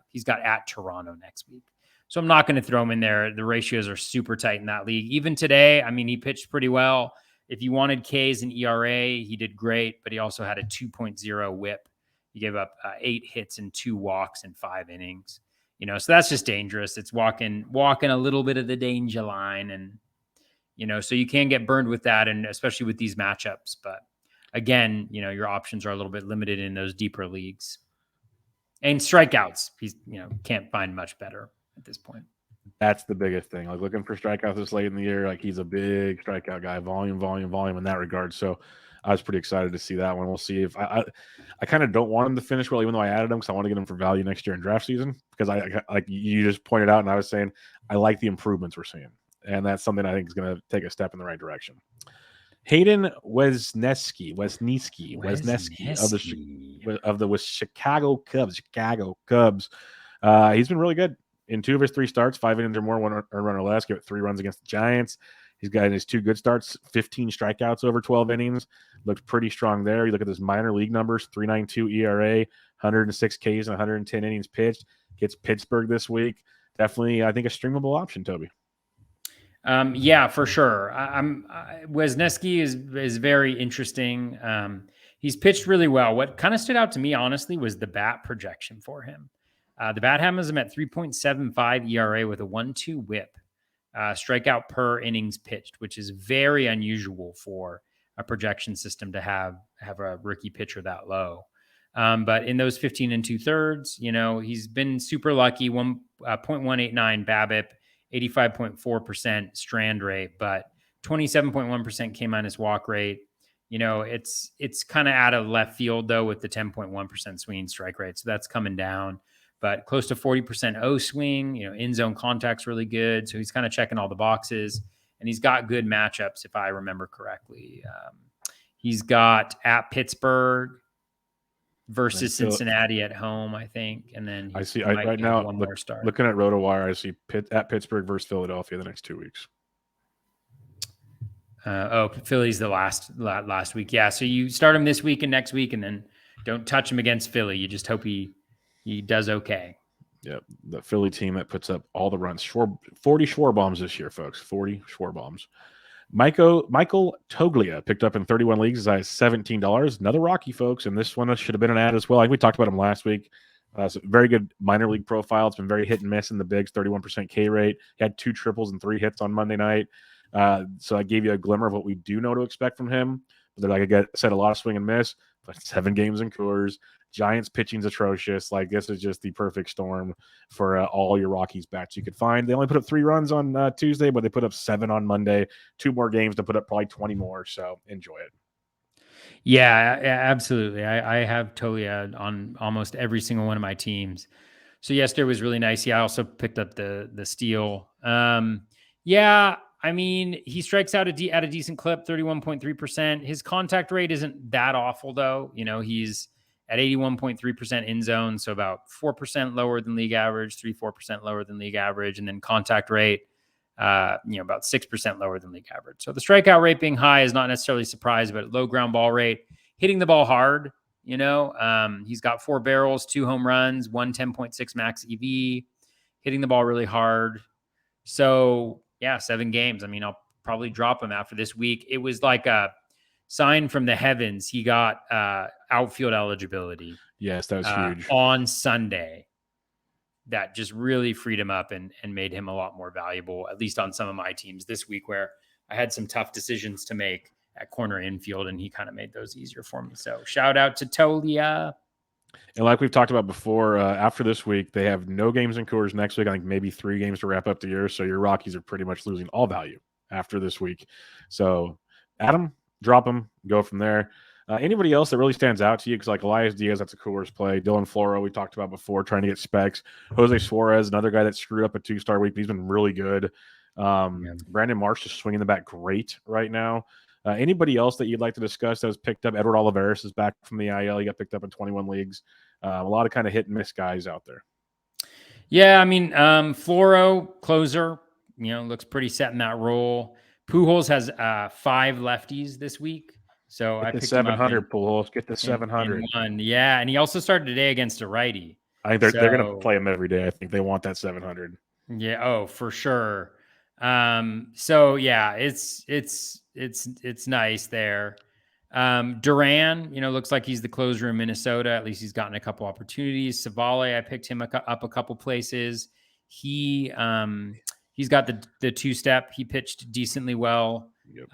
He's got at Toronto next week. So I'm not going to throw him in there. The ratios are super tight in that league. Even today, I mean, he pitched pretty well. If you wanted Ks and ERA, he did great, but he also had a 2.0 whip. He gave up 8 hits and 2 walks in 5 innings. So that's just dangerous. It's walking a little bit of the danger line. And, so you can get burned with that, and especially with these matchups. But again, your options are a little bit limited in those deeper leagues. And strikeouts, he's can't find much better at this point. That's the biggest thing. Like looking for strikeouts this late in the year, like he's a big strikeout guy, volume in that regard. So I was pretty excited to see that one. We'll see if I kind of don't want him to finish well, even though I added him because I want to get him for value next year in draft season. Because I like you just pointed out, and I was saying I like the improvements we're seeing, and that's something I think is going to take a step in the right direction. Hayden Wesneski of the Chicago Cubs. He's been really good in 2 of his 3 starts, 5 innings or more, 1 earned run or less. Got 3 runs against the Giants. He's got in his 2 good starts, 15 strikeouts over 12 innings. Looks pretty strong there. You look at his minor league numbers: 3.92 ERA, 106 Ks, and 110 innings pitched. Gets Pittsburgh this week. Definitely, I think, a streamable option, Toby. Yeah, for sure. Wesneski is very interesting. He's pitched really well. What kind of stood out to me, honestly, was the bat projection for him. The bat has him at 3.75 ERA with a 1.2 WHIP, strikeout per innings pitched, which is very unusual for a projection system to have a rookie pitcher that low. But in those 15 2/3, he's been super lucky. 0.189 BABIP, 85.4% strand rate, but 27.1% K minus walk rate. It's kind of out of left field though with the 10.1% swinging strike rate, so that's coming down. But close to 40% O swing. In zone contact's really good, so he's kind of checking all the boxes, and he's got good matchups if I remember correctly. He's got at Pittsburgh versus Cincinnati at home, I think, and then I see right now one more start. Looking at RotoWire, I see at Pittsburgh versus Philadelphia the next 2 weeks. Philly's the last week. Yeah, so you start him this week and next week, and then don't touch him against Philly. You just hope he does okay. Yeah, the Philly team that puts up all the runs. 40 Schwarbombs this year, folks. 40 Schwarbombs. Michael Toglia picked up in 31 leagues as high as $17. Another Rocky, folks, and this one should have been an ad as well. Like we talked about him last week. So very good minor league profile. It's been very hit and miss in the bigs, 31% K rate. He had 2 triples and 3 hits on Monday night. So I gave you a glimmer of what we do know to expect from him. But like I said, a lot of swing and miss, but 7 games in Coors. Giants pitching's atrocious. Like this is just the perfect storm for all your Rockies bats you could find. They only put up 3 runs on Tuesday, but they put up 7 on Monday. 2 more games to put up probably 20 more. So enjoy it. Yeah, absolutely. I have Tolia on almost every single one of my teams. So yesterday was really nice. Yeah, I also picked up the steal. Yeah, I mean, he strikes out at a decent clip, 31.3%. His contact rate isn't that awful, though. He's at 81.3% in zone, so about 4% lower than league average, 3-4% lower than league average, and then contact rate, about 6% lower than league average. So the strikeout rate being high is not necessarily a surprise, but low ground ball rate, hitting the ball hard. He's got 4 barrels, 2 home runs, 10.6 max EV, hitting the ball really hard. So yeah, 7 games. I mean, I'll probably drop him after this week. It was like a sign from the heavens. He got outfield eligibility. Yes, that was huge on Sunday. That just really freed him up and made him a lot more valuable, at least on some of my teams this week, where I had some tough decisions to make at corner infield, and he kind of made those easier for me. So shout out to Tolia. And like we've talked about before, after this week, they have no games in Coors next week. I think maybe 3 games to wrap up the year. So your Rockies are pretty much losing all value after this week. So Adam, drop them, go from there. Anybody else that really stands out to you? Because like Elias Diaz, that's a Coors play. Dylan Floro, we talked about before, trying to get specs. Jose Suarez, another guy that screwed up a 2-star week, but he's been really good. Brandon Marsh is swinging the bat great right now. Anybody else that you'd like to discuss that was picked up? Edward Olivares is back from the IL. He got picked up in 21 leagues. A lot of kind of hit and miss guys out there. Yeah, I mean, Floro, closer, looks pretty set in that role. Pujols has 5 lefties this week. So I picked 700 Pujols. Get the 700. Yeah, and he also started today against a righty. I think they're going to play him every day. I think they want that 700. Yeah, for sure. So yeah, it's nice there. Duran, looks like he's the closer in Minnesota. At least he's gotten a couple opportunities. Savale, I picked him up a couple places. He's got the 2-step. He pitched decently well. Yep.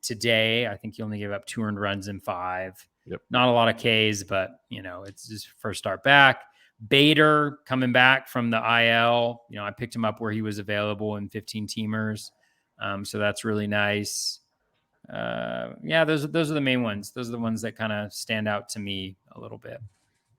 Today, I think he only gave up 2 earned runs in 5. Yep. Not a lot of Ks, but it's his first start back. Bader coming back from the IL. I picked him up where he was available in 15 teamers. So that's really nice. Those are the main ones. Those are the ones that kind of stand out to me a little bit.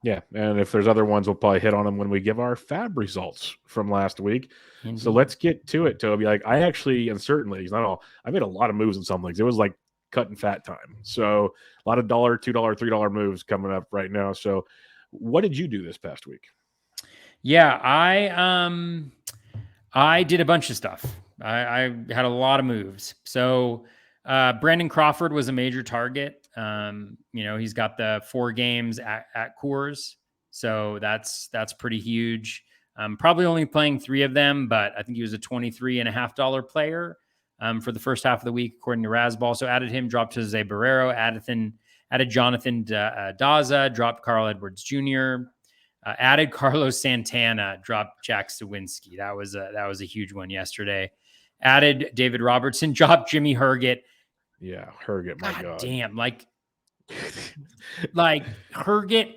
Yeah, and if there's other ones, we'll probably hit on them when we give our FAAB results from last week. Indeed. So let's get to it, Toby. Like, I actually, in certain leagues, not all, I made a lot of moves in some leagues. It was like cut and fat time. So a lot of $1, $2, $3 moves coming up right now. So what did you do this past week? Yeah, I did a bunch of stuff. I had a lot of moves. So Brandon Crawford was a major target. He's got the 4 games at Coors, so that's pretty huge. Probably only playing 3 of them, but I think he was a $23.50 player for the first half of the week, according to Razzball. So added him, dropped Jose Barrero, added Jonathan Daza, dropped Carl Edwards Jr., added Carlos Santana, dropped Jack Sawinski. That was a huge one yesterday. Added David Robertson, dropped Jimmy Herget. Yeah, Herget, my God. Damn, like Herget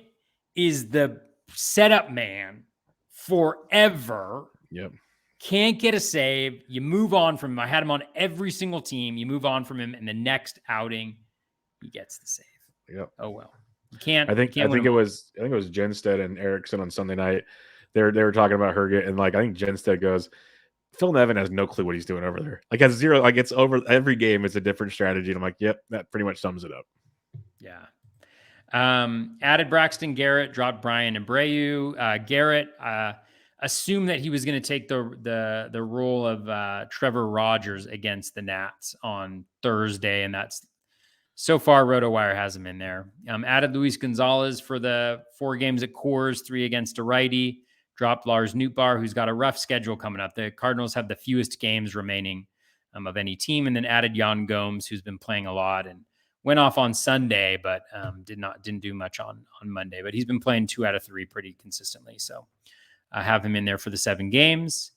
is the setup man forever. Yep. Can't get a save. You move on from him. I had him on every single team. You move on from him, and the next outing, he gets the save. Yep. Oh well. You can't. I think it was Jenstead and Erickson on Sunday night. They were talking about Herget, and like I think Jenstead goes, Phil Nevin has no clue what he's doing over there. Like has zero. Like it's over every game. It's a different strategy, and I'm like, yep, that pretty much sums it up. Yeah. Added Braxton Garrett, dropped Brian Abreu. Garrett assumed that he was going to take the role of Trevor Rogers against the Nats on Thursday, and that's so far RotoWire has him in there. Added Luis Gonzalez for the 4 games at Coors, 3 against a righty. Dropped Lars Nootbaar, who's got a rough schedule coming up. The Cardinals have the fewest games remaining of any team, and then added Jan Gomes, who's been playing a lot and went off on Sunday, but didn't do much on Monday. But he's been playing 2 out of 3 pretty consistently, so I have him in there for the 7 games.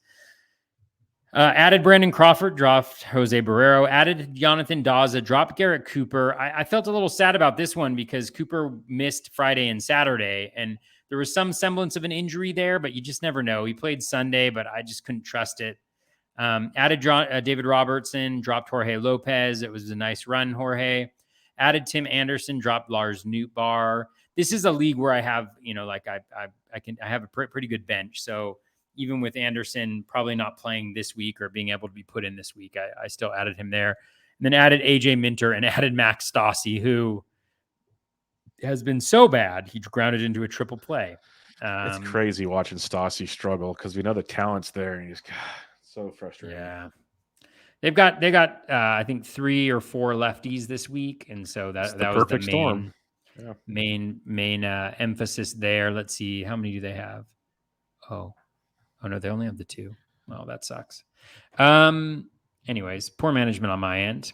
Added Brandon Crawford, dropped Jose Barrero, added Jonathan Daza, dropped Garrett Cooper. I felt a little sad about this one because Cooper missed Friday and Saturday, and there was some semblance of an injury there, but you just never know. He played Sunday, but I just couldn't trust it. Added David Robertson, dropped Jorge Lopez. It was a nice run, Jorge. Added Tim Anderson, dropped Lars Nootbaar. This is a league where I have, I have a pretty good bench. So even with Anderson probably not playing this week or being able to be put in this week, I still added him there. And then added AJ Minter and added Max Stassi, who has been so bad he grounded into a triple play. It's crazy watching Stassi struggle because we know the talent's there, and he's so frustrating. Yeah, they got I think 3 or 4 lefties this week, and so that was the main storm. Yeah. main emphasis there. Let's see, how many do they have? Oh no, they only have the 2. Well, that sucks. Anyways, poor management on my end.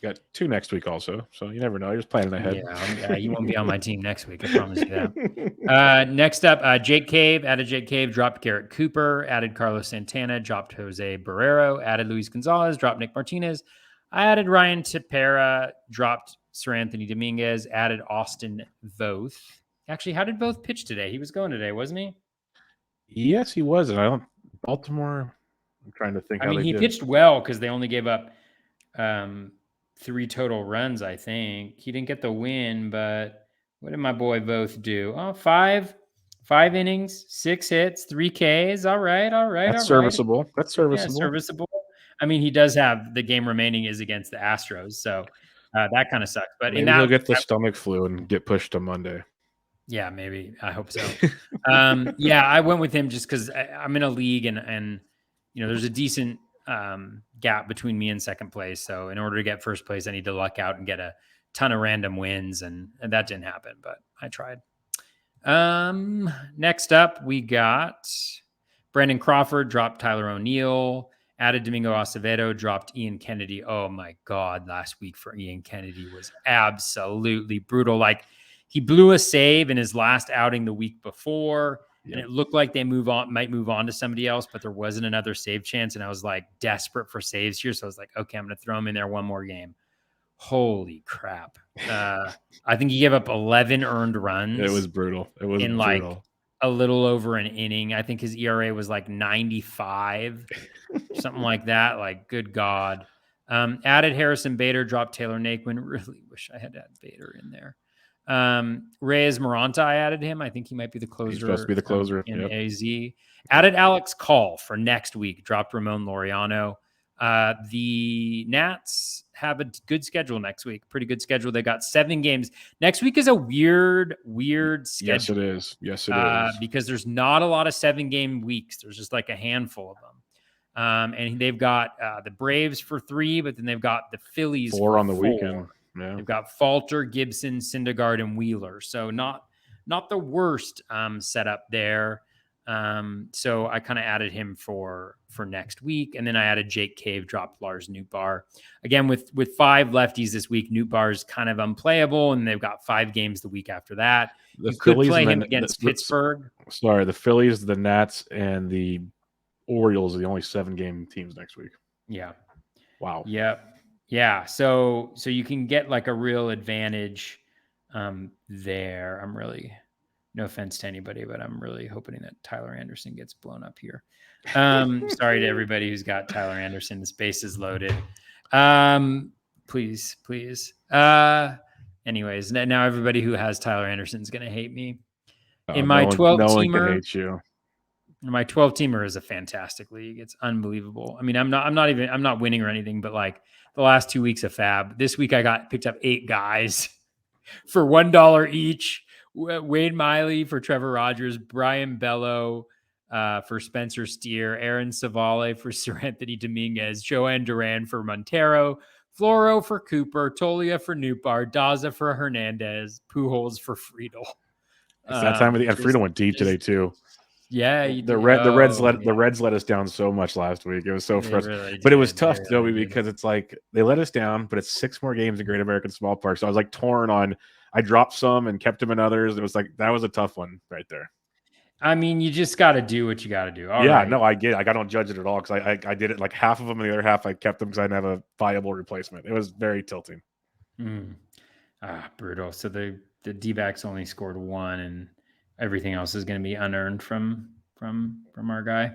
Got 2 next week also, so you never know. You're just planning ahead. Yeah, you won't be on my team next week. I promise you that. Next up, Jake Cave. Added Jake Cave, dropped Garrett Cooper. Added Carlos Santana, dropped Jose Barrero. Added Luis Gonzalez, dropped Nick Martinez. I added Ryan Tepera, dropped Sir Anthony Dominguez. Added Austin Voth. Actually, how did Voth pitch today? He was going today, wasn't he? Yes, he was. And Baltimore, I'm trying to think. He pitched well because they only gave up 3 total runs, I think. He didn't get the win, but what did my boy Voth do? Oh, 5 innings, 6 hits, 3 Ks. All right. That's serviceable. That's serviceable. Yeah, serviceable. He does have the game remaining is against the Astros, so that kind of sucks. But maybe he'll get the stomach flu and get pushed to Monday. Yeah, maybe. I hope so. I went with him just because I'm in a league and there's a decent gap between me and second place. So in order to get first place, I need to luck out and get a ton of random wins, and that didn't happen, but I tried. Next up, we got Brandon Crawford, dropped Tyler O'Neill, added Domingo Acevedo, dropped Ian Kennedy. Oh my God, last week for Ian Kennedy was absolutely brutal. Like, he blew a save in his last outing the week before. And it looked like they might move on to somebody else, but there wasn't another save chance. And I was like desperate for saves here. So I was like, okay, I'm going to throw him in there one more game. Holy crap. I think he gave up 11 earned runs. It was brutal. It was in brutal. Like a little over an inning. I think his ERA was like 95, something like that. Like, good God. Added Harrison Bader, dropped Taylor Naquin. Really wish I had had Bader in there. Reyes Maranta, I added him. I think he might be the closer. He's supposed to be the closer in AZ. Added Alex Call for next week. Dropped Ramon Laureano. The Nats have a good schedule next week. Pretty good schedule. They got 7 games. Next week is a weird schedule. Yes, it is. Because there's not a lot of 7-game weeks. There's just like a handful of them. And they've got the Braves for 3, but then they've got the Phillies 4 on the 4. weekend. Yeah. They've got Falter, Gibson, Syndergaard, and Wheeler. So not the worst setup there. So I kind of added him for next week. And then I added Jake Cave, dropped Lars Nootbaar. Again, with 5 lefties this week, Nootbaar is kind of unplayable, and they've got 5 games the week after that. You could play him against Pittsburgh. Sorry, the Phillies, the Nats, and the Orioles are the only 7-game teams next week. Yeah. Wow. Yep. Yeah. So you can get like a real advantage there. I'm really, no offense to anybody, but I'm really hoping that Tyler Anderson gets blown up here. Sorry to everybody who's got Tyler Anderson. The space is loaded. Please. Anyways, now everybody who has Tyler Anderson is going to hate me. In my 12-teamer, no one can hate you. My 12-teamer is a fantastic league. It's unbelievable. I mean, I'm not winning or anything, but like the last 2 weeks of FAAB, this week I picked up 8 guys for $1 each. Wade Miley for Trevor Rogers, Brian Bello for Spencer Steer, Aaron Savale for Sir Anthony Dominguez, Joanne Duran for Montero, Floro for Cooper, Tolia for Nootbaar, Daza for Hernandez, Pujols for Friedel. It's that time of the and Friedel went deep today too. Yeah, the Reds let us down so much last week. It was so frustrating, really but it was tough, Joey, because it's like they let us down, but it's 6 more games in Great American Small Park. So I was like torn on. I dropped some and kept them in others. It was like that was a tough one right there. I mean, you just got to do what you got to do. No, I get it. I don't judge it at all because I did it like half of them and the other half I kept them because I didn't have a viable replacement. It was very tilting. Brutal. So the D-backs only scored 1 and everything else is going to be unearned from our guy.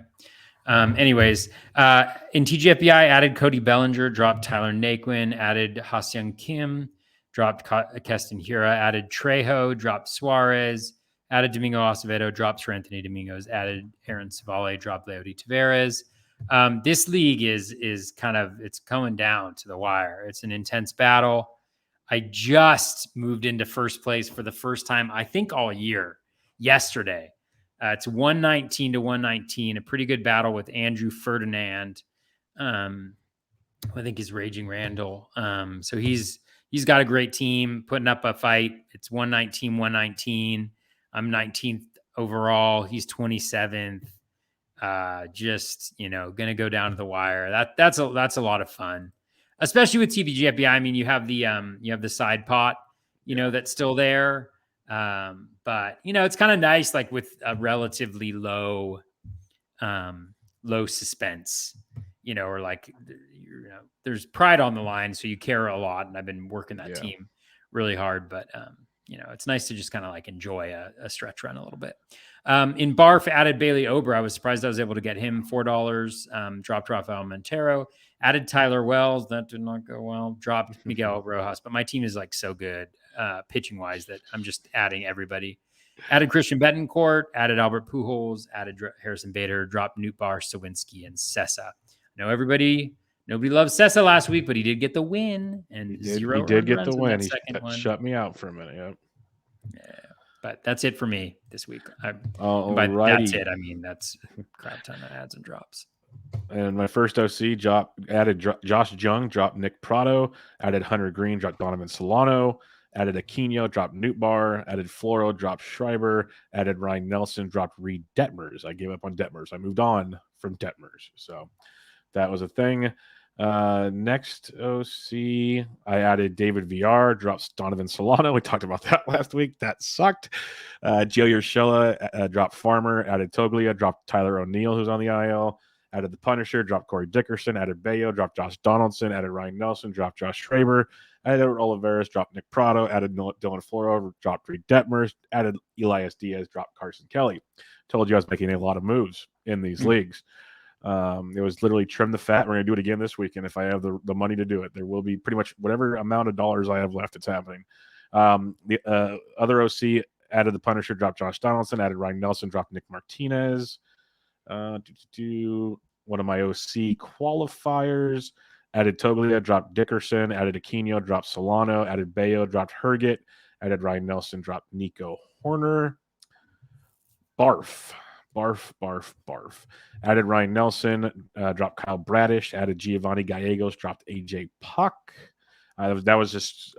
Anyways, in TGFBI, added Cody Bellinger, dropped Tyler Naquin, added Ha-Seong Kim, dropped Keston Hira, added Trejo, dropped Suarez, added Domingo Acevedo, dropped Sir Anthony Domingos, added Aaron Savale, dropped Leody Taveras. This league is kind of, it's going down to the wire. It's an intense battle. I just moved into first place for the first time, I think all year, yesterday. It's 119 to 119, a pretty good battle with Andrew Ferdinand. I think he's Raging Randall. So he's got a great team putting up a fight. It's 119, 119. I'm 19th overall. He's 27th. Just, going to go down to the wire. That's a lot of fun, especially with TBGFBI. I mean, you have the side pot, that's still there. But it's kind of nice, like with a relatively low suspense, or like, there's pride on the line. So you care a lot. And I've been working that team really hard, but, it's nice to just kind of like enjoy a stretch run a little bit. In Barf, added Bailey Ober. I was surprised I was able to get him $4. Dropped Rafael Montero. Added Tyler Wells. That did not go well. Dropped Miguel Rojas. But my team is like so good pitching wise that I'm just adding everybody. Added Christian Betancourt. Added Albert Pujols. Added Harrison Bader. Dropped Nootbaar, Sawinski, and Sessa. Nobody loved Sessa last week, but he did get the win. And he did get the win. He shut me out for a minute. Yep. Yeah. But that's it for me this week. That's it. I mean, that's a crap ton of adds and drops. And my first OC added Josh Jung, dropped Nick Prado, added Hunter Green, dropped Donovan Solano, added Aquino, dropped Nootbaar, added Floro, dropped Schreiber, added Ryan Nelson, dropped Reed Detmers. I gave up on Detmers. I moved on from Detmers. So that was a thing. Next OC, I added David VR, drops Donovan Solano. We talked about that last week. That sucked. Gio Urshela dropped Farmer, added Toglia, dropped Tyler O'Neill, who's on the IL, added the Punisher, dropped Corey Dickerson, added Bayo, dropped Josh Donaldson, added Ryan Nelson, dropped Josh Schraber, added Oliveras, dropped Nick Prado, added Dylan Floro, dropped Reed Detmers, added Elias Diaz, dropped Carson Kelly. Told you I was making a lot of moves in these leagues. It was literally trim the fat. We're going to do it again this week. And if I have the money to do it, there will be pretty much whatever amount of dollars I have left, it's happening. The other OC added the Punisher, dropped Josh Donaldson, added Ryan Nelson, dropped Nick Martinez. One of my OC qualifiers, added Toglia, dropped Dickerson, added Aquino, dropped Solano, added Bayo, dropped Herget, added Ryan Nelson, dropped Nico Horner. Barf. Added Ryan Nelson, dropped Kyle Bradish, added Giovanni Gallegos, dropped AJ Puck. That was just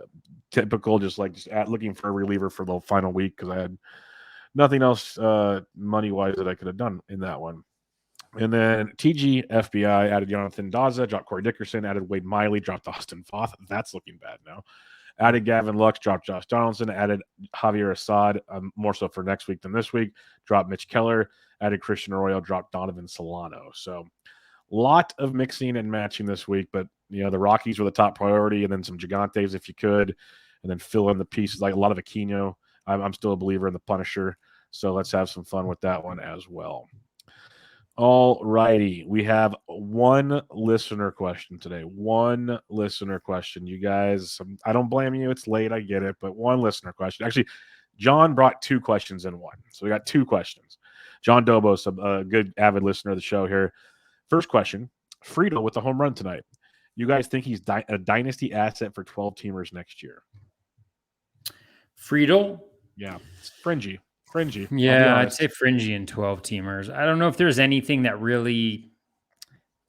typical, just looking for a reliever for the final week because I had nothing else money-wise that I could have done in that one. And then TG FBI added Jonathan Daza, dropped Corey Dickerson, added Wade Miley, dropped Austin Voth. That's looking bad now. Added Gavin Lux, dropped Josh Donaldson, added Javier Assad, more so for next week than this week, dropped Mitch Keller, added Christian Arroyo, dropped Donovan Solano. So a lot of mixing and matching this week, but the Rockies were the top priority, and then some Gigantes if you could, and then fill in the pieces, like a lot of Aquino. I'm still a believer in the Punisher, so let's have some fun with that one as well. All righty. We have one listener question today. One listener question. You guys, I don't blame you. It's late. I get it. But one listener question. Actually, John brought two questions in one. So we got two questions. John Dobos, a good avid listener of the show here. First question, Friedel with the home run tonight. You guys think he's a dynasty asset for 12-teamers next year? Friedel? Yeah. It's fringy. Yeah, I'd say fringy in 12-teamers. I don't know if there's anything that really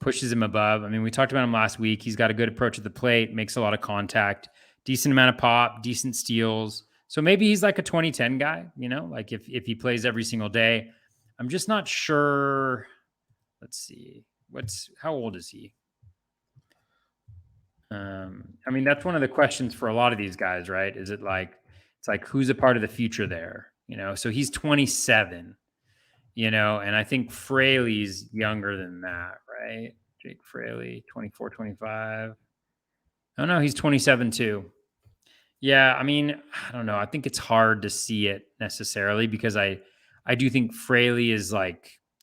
pushes him above. I mean, we talked about him last week. He's got a good approach at the plate, makes a lot of contact, decent amount of pop, decent steals. So maybe he's like a 2010 guy, like if he plays every single day. I'm just not sure. Let's see. How old is he? I mean, that's one of the questions for a lot of these guys, right? Is it it's like, who's a part of the future there? So he's 27, and I think Fraley's younger than that, right? Jake Fraley, 24, 25. Oh no, he's 27 too. Yeah. I mean, I don't know. I think it's hard to see it necessarily because I do think Fraley is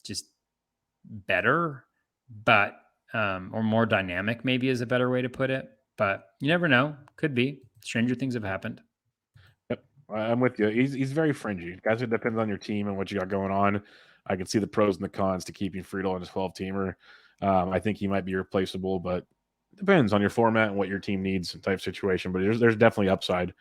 just better, but, or more dynamic maybe is a better way to put it, but you never know. Could be. Stranger things have happened. I'm with you. He's very fringy. Guys, it depends on your team and what you got going on. I can see the pros and the cons to keeping Friedel in his 12-teamer. I think he might be replaceable, but it depends on your format and what your team needs and type situation. But there's definitely upside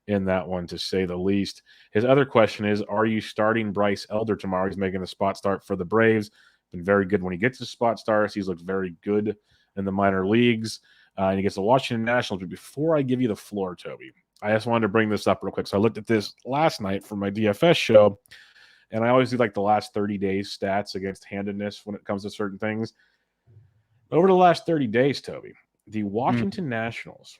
in that one, to say the least. His other question is, are you starting Bryce Elder tomorrow? He's making a spot start for the Braves. Been very good when he gets his spot starts. He's looked very good in the minor leagues. And he gets the Washington Nationals. But before I give you the floor, Toby, I just wanted to bring this up real quick. So I looked at this last night for my DFS show, and I always do the last 30 days stats against handedness when it comes to certain things. Over the last 30 days, Toby, the Washington Nationals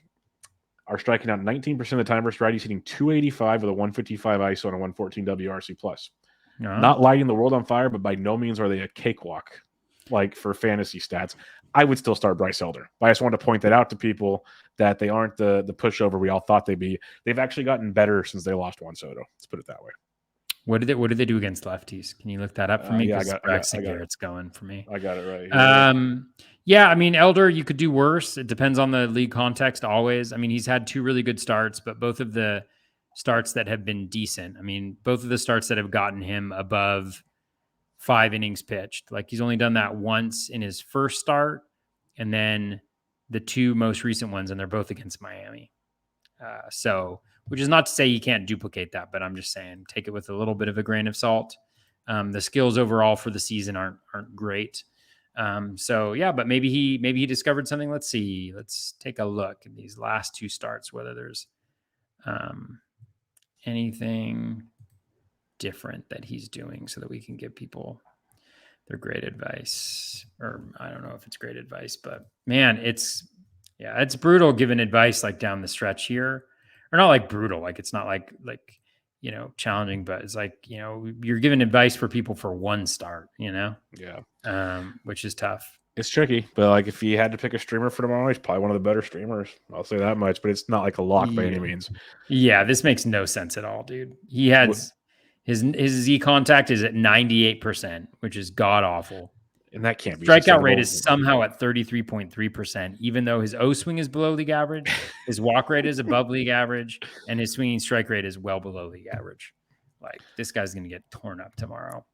are striking out 19% of the time versus righties, hitting 285 with a 155 ISO and a 114 WRC+. Not lighting the world on fire, but by no means are they a cakewalk for fantasy stats. I would still start Bryce Elder. But I just wanted to point that out to people that they aren't the pushover we all thought they'd be. They've actually gotten better since they lost Juan Soto. Let's put it that way. What did they do against lefties? Can you look that up for me? Yeah, Braxton Garrett's going for me. I got it right here. Yeah, I mean, Elder, you could do worse. It depends on the league context always. I mean, he's had two really good starts, but both of the starts that have been decent. I mean, both of the starts that have gotten him above 5 innings pitched. He's only done that once in his first start, and then the two most recent ones, and they're both against Miami. Which is not to say you can't duplicate that, but I'm just saying take it with a little bit of a grain of salt. The skills overall for the season aren't great. But maybe he discovered something. Let's see. Let's take a look at these last two starts, whether there's anything different that he's doing so that we can give people They're great advice, or I don't know if it's great advice, but man, it's brutal giving advice like down the stretch here, or not like brutal, like it's not like challenging, but it's like you're giving advice for people for one start, Yeah. Which is tough. It's tricky, but like if you had to pick a streamer for tomorrow, he's probably one of the better streamers. I'll say that much, but it's not like a lock by any means. Yeah, this makes no sense at all, dude. He has his Z contact is at 98%, which is god awful. And that can't be strikeout rate is somehow at 33.3%, even though his O swing is below league average, his walk rate is above league average, and his swinging strike rate is well below league average. Like this guy's gonna get torn up tomorrow.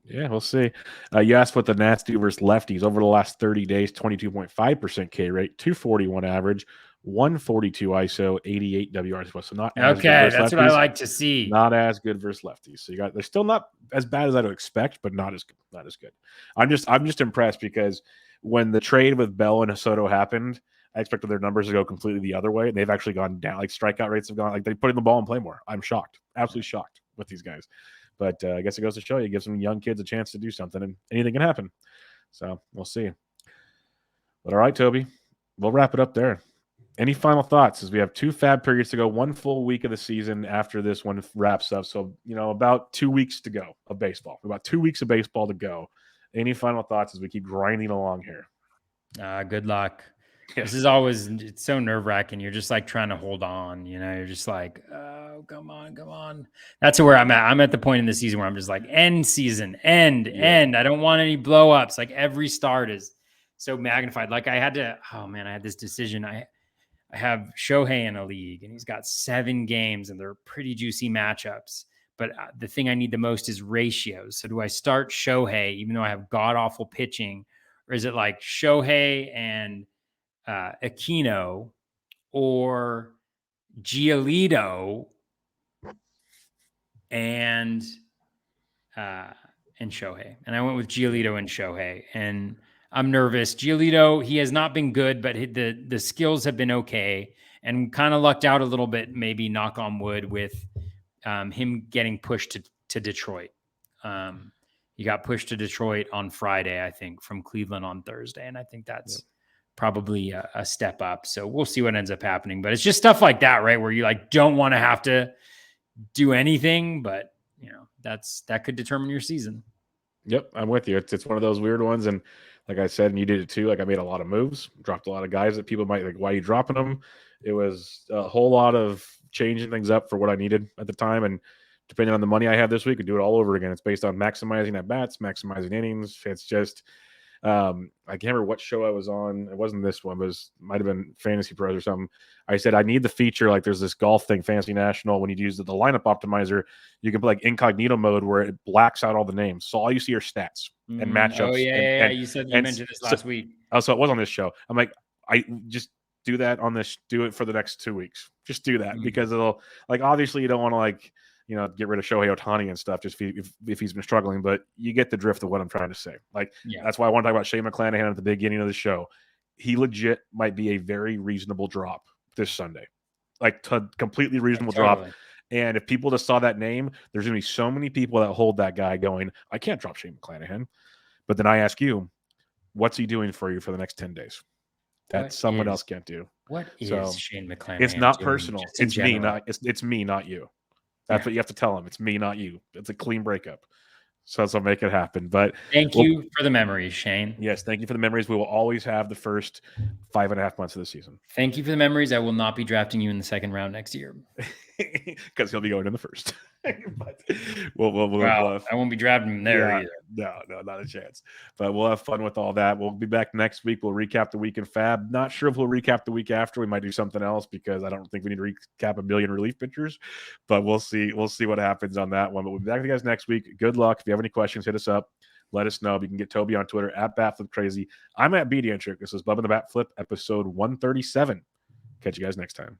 Yeah, we'll see. You asked what the Nats do versus lefties over the last 30 days: 22.5% K rate, 241 average, 142 ISO, 88 WRC+. So not as okay. Good versus That's lefties. What I like to see. Not as good versus lefties. So they're still not as bad as I'd expect, but not as good. I'm just impressed because when the trade with Bell and Soto happened, I expected their numbers to go completely the other way. They've actually gone down. Like strikeout rates have gone. Like they put in the ball and play more. I'm shocked, absolutely shocked with these guys. But I guess it goes to show you, give some young kids a chance to do something, and anything can happen. So we'll see. But all right, Toby, we'll wrap it up there. Any final thoughts as we have 2 FAAB periods to go, 1 full week of the season after this one wraps up. So, about 2 weeks to go of baseball, about 2 weeks of baseball to go. Any final thoughts as we keep grinding along here? Good luck. Yeah. This is always, it's so nerve wracking. You're just like trying to hold on, you're just like, oh, come on. That's where I'm at. I'm at the point in the season where I'm just like end season, end. I don't want any blow ups. Like every start is so magnified. Like I had this decision. I have Shohei in a league and he's got 7 games and they're pretty juicy matchups. But the thing I need the most is ratios. So do I start Shohei, even though I have god awful pitching, or is it like Shohei and Aquino or Giolito and Shohei? And I went with Giolito and Shohei, and I'm nervous. Giolito, he has not been good, but the skills have been okay, and kind of lucked out a little bit, maybe knock on wood, with him getting pushed to Detroit. He got pushed to Detroit on Friday, I think, from Cleveland on Thursday, and I think that's probably a step up. So we'll see what ends up happening. But it's just stuff like that, right, where you like don't want to have to do anything, but that could determine your season. Yep, I'm with you. It's one of those weird ones, and like I said, and you did it too. Like I made a lot of moves, dropped a lot of guys that people might like. Why are you dropping them? It was a whole lot of changing things up for what I needed at the time, and depending on the money I have this week, I do it all over again. It's based on maximizing at bats, maximizing innings. It's just I can't remember what show I was on. It wasn't this one, but it might have been Fantasy Pros or something. I said I need the feature, like there's this golf thing, Fantasy National, when you use the lineup optimizer, you can put like incognito mode where it blacks out all the names. So all you see are stats and matchups. Oh yeah, you mentioned this last week. Oh, so it was on this show. I'm like, I just do that on this, do it for the next 2 weeks. Just do that because it'll like, obviously you don't want to like, get rid of Shohei Ohtani and stuff just if he's been struggling, but you get the drift of what I'm trying to say. Like, that's why I want to talk about Shane McClanahan at the beginning of the show. He legit might be a very reasonable drop this Sunday, like completely reasonable drop. And if people just saw that name, there's going to be so many people that hold that guy going, I can't drop Shane McClanahan. But then I ask you, what's he doing for you for the next 10 days? That someone else can't do. What is Shane McClanahan? It's not personal. It's me, it's me, not you. That's what you have to tell him. It's me, not you. It's a clean breakup. So make it happen. But thank you for the memories, Shane. Yes, thank you for the memories. We will always have the first 5.5 months of the season. Thank you for the memories. I will not be drafting you in the second round next year. Because he'll be going in the first. But I won't be drafting him there either. No, not a chance. But we'll have fun with all that. We'll be back next week. We'll recap the week in FAAB. Not sure if we'll recap the week after. We might do something else because I don't think we need to recap a million relief pitchers. But we'll see. We'll see what happens on that one. But we'll be back with you guys next week. Good luck. If you have any questions, hit us up. Let us know. You can get Toby on Twitter at BatFlipCrazy. I'm at BDentric. This is Bubba the BatFlip, episode 137. Catch you guys next time.